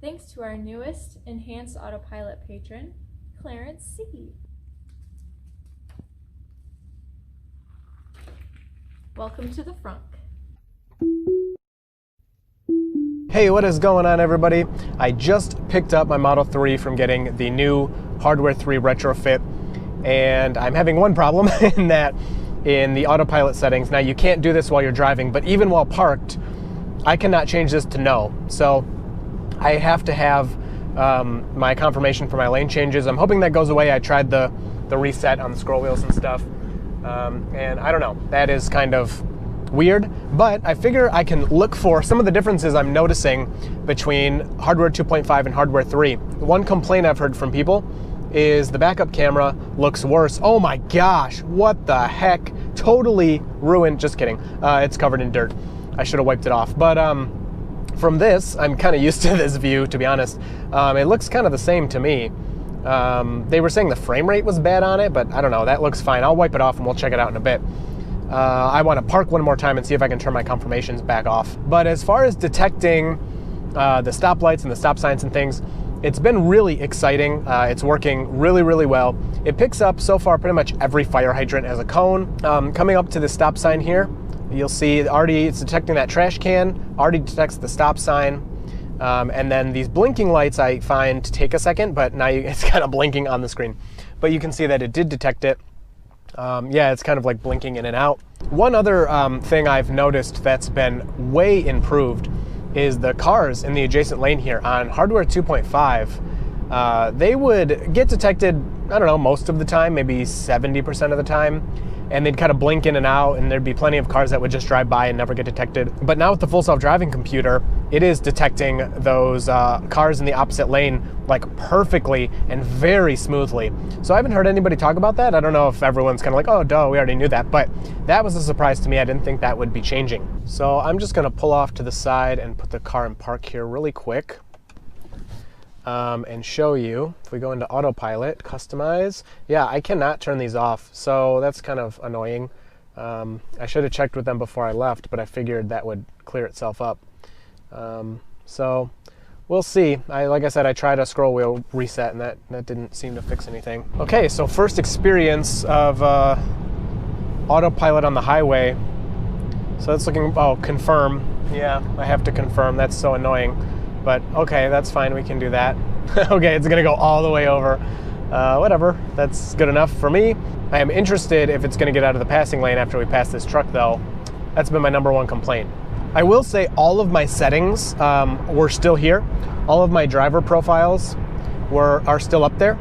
thanks to our newest Enhanced Autopilot patron, Clarence C. Welcome to the front. Hey, what is going on, everybody? I just picked up my Model 3 from getting the new Hardware 3 retrofit, and I'm having one problem in that in the autopilot settings, now you can't do this while you're driving, but even while parked, I cannot change this to no. So I have to have my confirmation for my lane changes. I'm hoping that goes away. I tried the reset on the scroll wheels and stuff, and I don't know, that is kind of weird, but I figure I can look for some of the differences I'm noticing between Hardware 2.5 and Hardware 3. One complaint I've heard from people is the backup camera looks worse. Oh my gosh, what the heck? Totally ruined. Just kidding. It's covered in dirt. I should have wiped it off. But from this, I'm kind of used to this view, to be honest. It looks kind of the same to me. They were saying the frame rate was bad on it, but I don't know. That looks fine. I'll wipe it off and we'll check it out in a bit. I want to park one more time and see if I can turn my confirmations back off. But as far as detecting the stoplights and the stop signs and things, it's been really exciting. It's working really, really well. It picks up so far pretty much every fire hydrant as a cone. Coming up to the stop sign here, you'll see already it's detecting that trash can, already detects the stop sign. And then these blinking lights I find take a second, but now it's kind of blinking on the screen. But you can see that it did detect it. Yeah, it's kind of like blinking in and out. One other thing I've noticed that's been way improved is the cars in the adjacent lane here on Hardware 2.5. They would get detected, I don't know, most of the time, maybe 70% of the time, and they'd kind of blink in and out, and there'd be plenty of cars that would just drive by and never get detected. But now with the full self-driving computer, it is detecting those cars in the opposite lane like perfectly and very smoothly. So I haven't heard anybody talk about that. I don't know if everyone's kind of like, oh, duh, we already knew that. But that was a surprise to me. I didn't think that would be changing. So I'm just going to pull off to the side and put the car in park here really quick. And show you, if we go into autopilot, customize, yeah, I cannot turn these off, so that's kind of annoying. I should have checked with them before I left, but I figured that would clear itself up. So we'll see. Like I said, I tried a scroll wheel reset, and that didn't seem to fix anything. Okay, so first experience of autopilot on the highway. So that's looking, oh, confirm. Yeah, I have to confirm. That's so annoying. But okay, that's fine, we can do that. Okay, it's gonna go all the way over. Whatever, that's good enough for me. I am interested if it's gonna get out of the passing lane after we pass this truck though. That's been my #1 complaint. I will say all of my settings were still here. All of my driver profiles are still up there.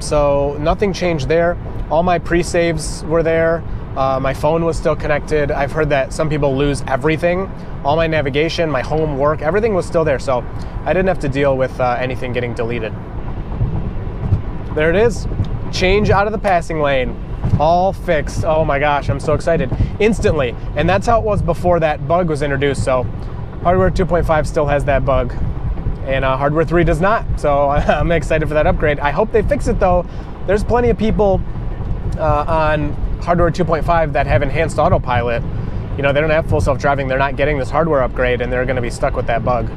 So nothing changed there. All my pre-saves were there. My phone was still connected. I've heard that some people lose everything. All my navigation, my home, work, everything was still there. So I didn't have to deal with anything getting deleted. There it is. Change out of the passing lane. All fixed. Oh my gosh, I'm so excited. Instantly. And that's how it was before that bug was introduced. So Hardware 2.5 still has that bug. And Hardware 3 does not. So I'm excited for that upgrade. I hope they fix it though. There's plenty of people on Hardware 2.5 that have enhanced autopilot. You know, they don't have full self-driving, they're not getting this hardware upgrade, and they're gonna be stuck with that bug.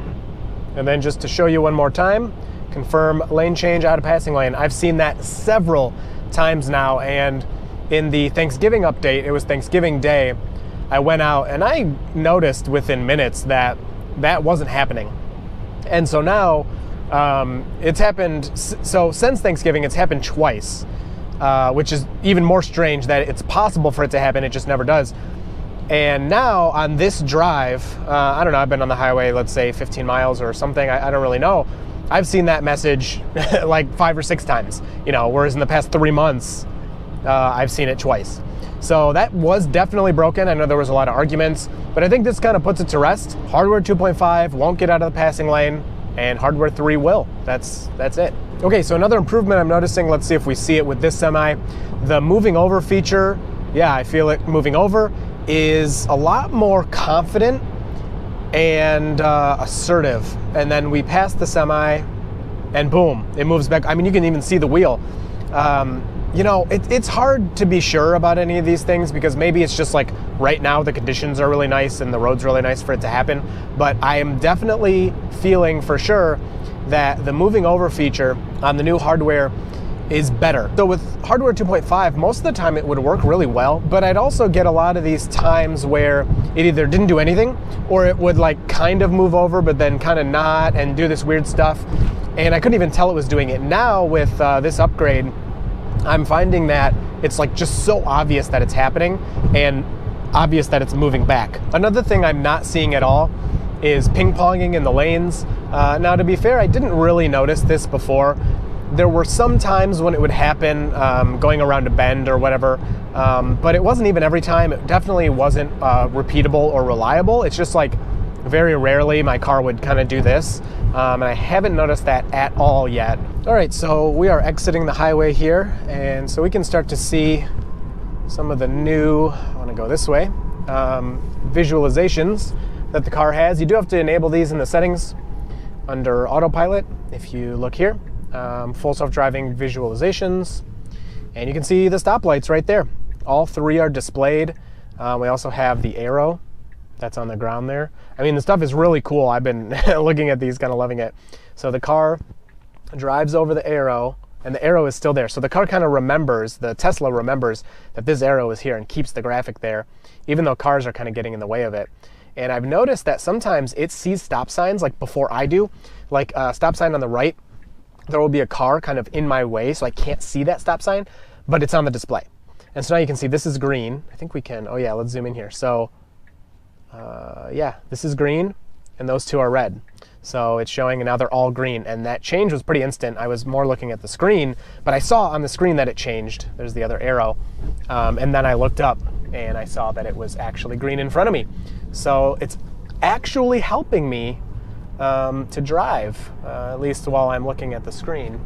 And then just to show you one more time, confirm lane change out of passing lane. I've seen that several times now, and in the Thanksgiving update, it was Thanksgiving Day, I went out and I noticed within minutes that that wasn't happening. And so now, it's happened, so since Thanksgiving, it's happened twice. Which is even more strange that it's possible for it to happen, it just never does. And now on this drive, I don't know, I've been on the highway, let's say 15 miles or something, I don't really know. I've seen that message like 5 or 6 times, you know, whereas in the past 3 months, I've seen it twice. So that was definitely broken. I know there was a lot of arguments, but I think this kind of puts it to rest. Hardware 2.5 won't get out of the passing lane, and Hardware 3 will. That's it. Okay, so another improvement I'm noticing, let's see if we see it with this Semi. The moving over feature, yeah, I feel it moving over, is a lot more confident and assertive. And then we pass the Semi, and boom, it moves back. I mean, you can even see the wheel. you know, it's hard to be sure about any of these things because maybe it's just like right now the conditions are really nice and the road's really nice for it to happen. But I am definitely feeling for sure that the moving over feature on the new hardware is better. So with hardware 2.5, most of the time it would work really well, but I'd also get a lot of these times where it either didn't do anything or it would like kind of move over but then kind of not and do this weird stuff. And I couldn't even tell it was doing it. Now with this upgrade, I'm finding that it's like just so obvious that it's happening and obvious that it's moving back. Another thing I'm not seeing at all is ping-ponging in the lanes. Now to be fair, I didn't really notice this before. There were some times when it would happen going around a bend or whatever, but it wasn't even every time. It definitely wasn't repeatable or reliable. It's just like very rarely my car would kind of do this, and I haven't noticed that at all yet. All right, so we are exiting the highway here, and so we can start to see some of the new, I want to go this way, visualizations that the car has. You do have to enable these in the settings under autopilot. If you look here, full self-driving visualizations, and you can see the stoplights right there. All three are displayed. We also have the arrow that's on the ground there. I mean, the stuff is really cool. I've been looking at these, kind of loving it. So the car drives over the arrow, and the arrow is still there. So the car kind of remembers, the Tesla remembers that this arrow is here and keeps the graphic there, even though cars are kind of getting in the way of it. And I've noticed that sometimes it sees stop signs like before I do, like a stop sign on the right. There will be a car kind of in my way, so I can't see that stop sign, but it's on the display. And so now you can see this is green. I think we can, oh yeah, let's zoom in here. So yeah, this is green and those two are red. So it's showing, and now they're all green, and that change was pretty instant. I was more looking at the screen, but I saw on the screen that it changed. There's the other arrow. And then I looked up and I saw that it was actually green in front of me. So it's actually helping me to drive, at least while I'm looking at the screen.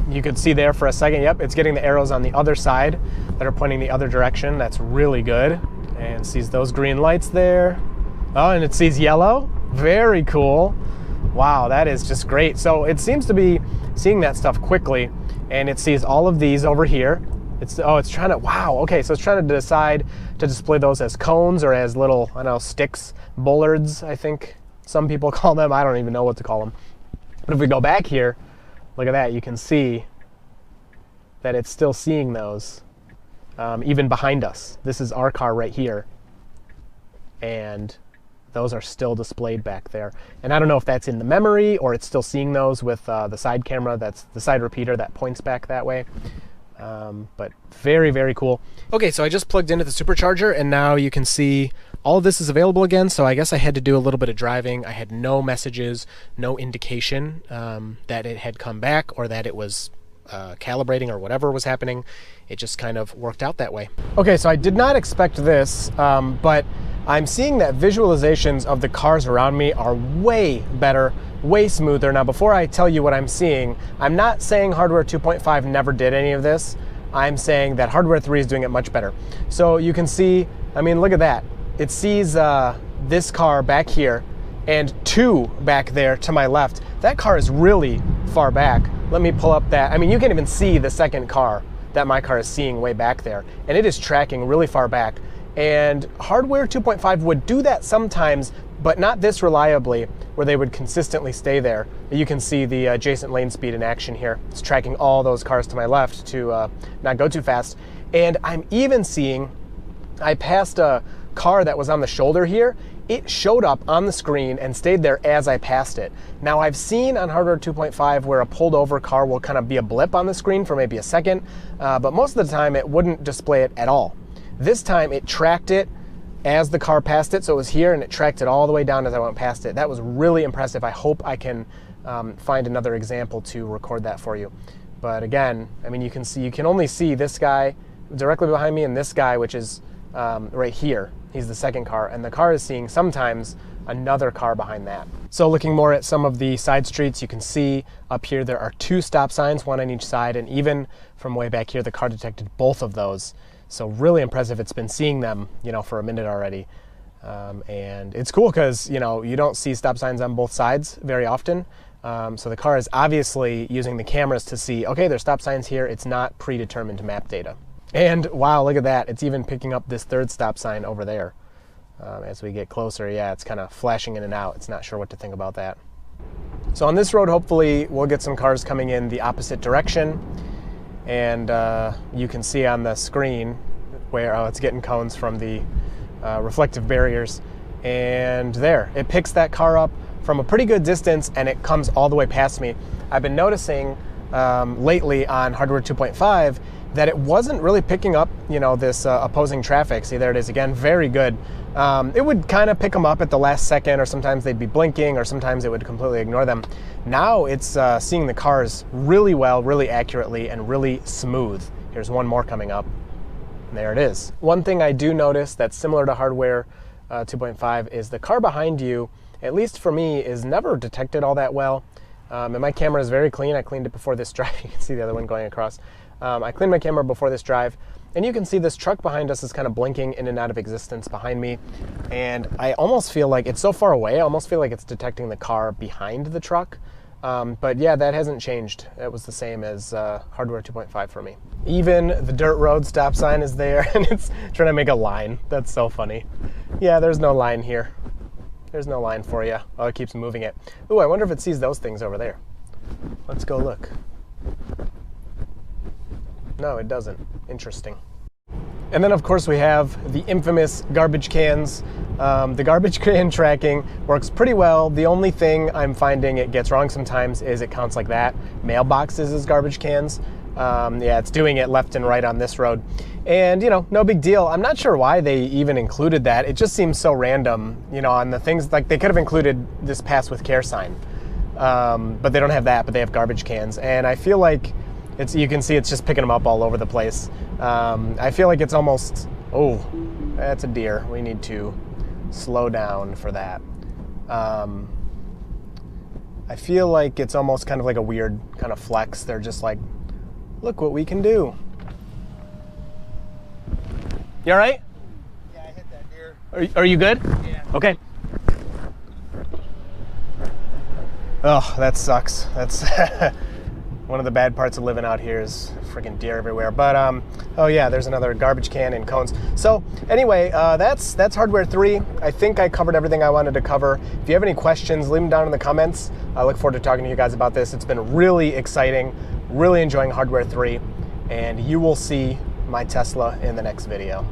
You could see there for a second, yep, it's getting the arrows on the other side that are pointing the other direction. That's really good. And sees those green lights there. Oh, and it sees yellow. Very cool. Wow, that is just great. So it seems to be seeing that stuff quickly, and it sees all of these over here. It's trying to, wow, okay, so it's trying to decide to display those as cones or as little, I don't know, sticks, bollards, I think some people call them. I don't even know what to call them. But if we go back here, look at that, you can see that it's still seeing those, even behind us. This is our car right here, and those are still displayed back there. And I don't know if that's in the memory or it's still seeing those with the side camera, that's the side repeater that points back that way. But very, very cool. Okay, so I just plugged into the supercharger, and now you can see all of this is available again. So I guess I had to do a little bit of driving. I had no messages, no indication that it had come back or that it was calibrating or whatever was happening. It just kind of worked out that way. Okay, so I did not expect this, but I'm seeing that visualizations of the cars around me are way better, way smoother. Now, before I tell you what I'm seeing, I'm not saying hardware 2.5 never did any of this. I'm saying that hardware 3 is doing it much better. So you can see, I mean, look at that. It sees this car back here and 2 back there to my left. That car is really far back. Let me pull up that. I mean, you can even see the second car that my car is seeing way back there, and it is tracking really far back. And hardware 2.5 would do that sometimes, but not this reliably, where they would consistently stay there. You can see the adjacent lane speed in action here. It's tracking all those cars to my left to not go too fast. And I'm even seeing, I passed a car that was on the shoulder here. It showed up on the screen and stayed there as I passed it. Now, I've seen on hardware 2.5 where a pulled over car will kind of be a blip on the screen for maybe a second, but most of the time it wouldn't display it at all. This time it tracked it as the car passed it, so it was here and it tracked it all the way down as I went past it. That was really impressive. I hope I can find another example to record that for you. But again, I mean, you can only see this guy directly behind me and this guy, which is right here. He's the second car, and the car is seeing sometimes another car behind that. So looking more at some of the side streets, you can see up here there are 2 stop signs, 1 on each side, and even from way back here the car detected both of those. So really impressive. It's been seeing them, you know, for a minute already. And it's cool because, you know, you don't see stop signs on both sides very often. So the car is obviously using the cameras to see, okay, there's stop signs here. It's not predetermined map data. And wow, look at that. It's even picking up this third stop sign over there. As we get closer, yeah, it's kind of flashing in and out. It's not sure what to think about that. So on this road, hopefully we'll get some cars coming in the opposite direction. And you can see on the screen where it's getting cones from the reflective barriers. And there, it picks that car up from a pretty good distance, and it comes all the way past me. I've been noticing lately on Hardware 2.5 that it wasn't really picking up, this opposing traffic. See, there it is again, very good. It would kind of pick them up at the last second, or sometimes they'd be blinking, or sometimes it would completely ignore them. Now it's seeing the cars really well, really accurately, and really smooth. Here's one more coming up. There it is. One thing I do notice that's similar to Hardware 2.5 is the car behind you, at least for me, is never detected all that well. And my camera is very clean. I cleaned it before this drive. You can see the other one going across. I cleaned my camera before this drive, and you can see this truck behind us is kind of blinking in and out of existence behind me. And I almost feel like it's so far away, I almost feel like it's detecting the car behind the truck. But yeah, that hasn't changed. It was the same as Hardware 2.5 for me. Even the dirt road stop sign is there, and it's trying to make a line. That's so funny. Yeah, there's no line here. There's no line for you. Oh, it keeps moving it. Ooh, I wonder if it sees those things over there. Let's go look. No, it doesn't. Interesting. And then, of course, we have the infamous garbage cans. The garbage can tracking works pretty well. The only thing I'm finding it gets wrong sometimes is it counts like that. Mailboxes as garbage cans. Yeah, it's doing it left and right on this road. And, no big deal. I'm not sure why they even included that. It just seems so random, on the things, like they could have included this pass with care sign. But they don't have that, but they have garbage cans. And I feel like you can see it's just picking them up all over the place. I feel like it's almost, oh, that's a deer. We need to slow down for that. I feel like it's almost kind of like a weird kind of flex. They're just like, look what we can do. You all right? Yeah, I hit that deer. Are you good? Yeah. Okay. Oh, that sucks. That's one of the bad parts of living out here is freaking deer everywhere. But oh yeah, there's another garbage can and cones. So anyway, that's Hardware 3. I think I covered everything I wanted to cover. If you have any questions, leave them down in the comments. I look forward to talking to you guys about this. It's been really exciting, really enjoying Hardware 3, and you will see my Tesla in the next video.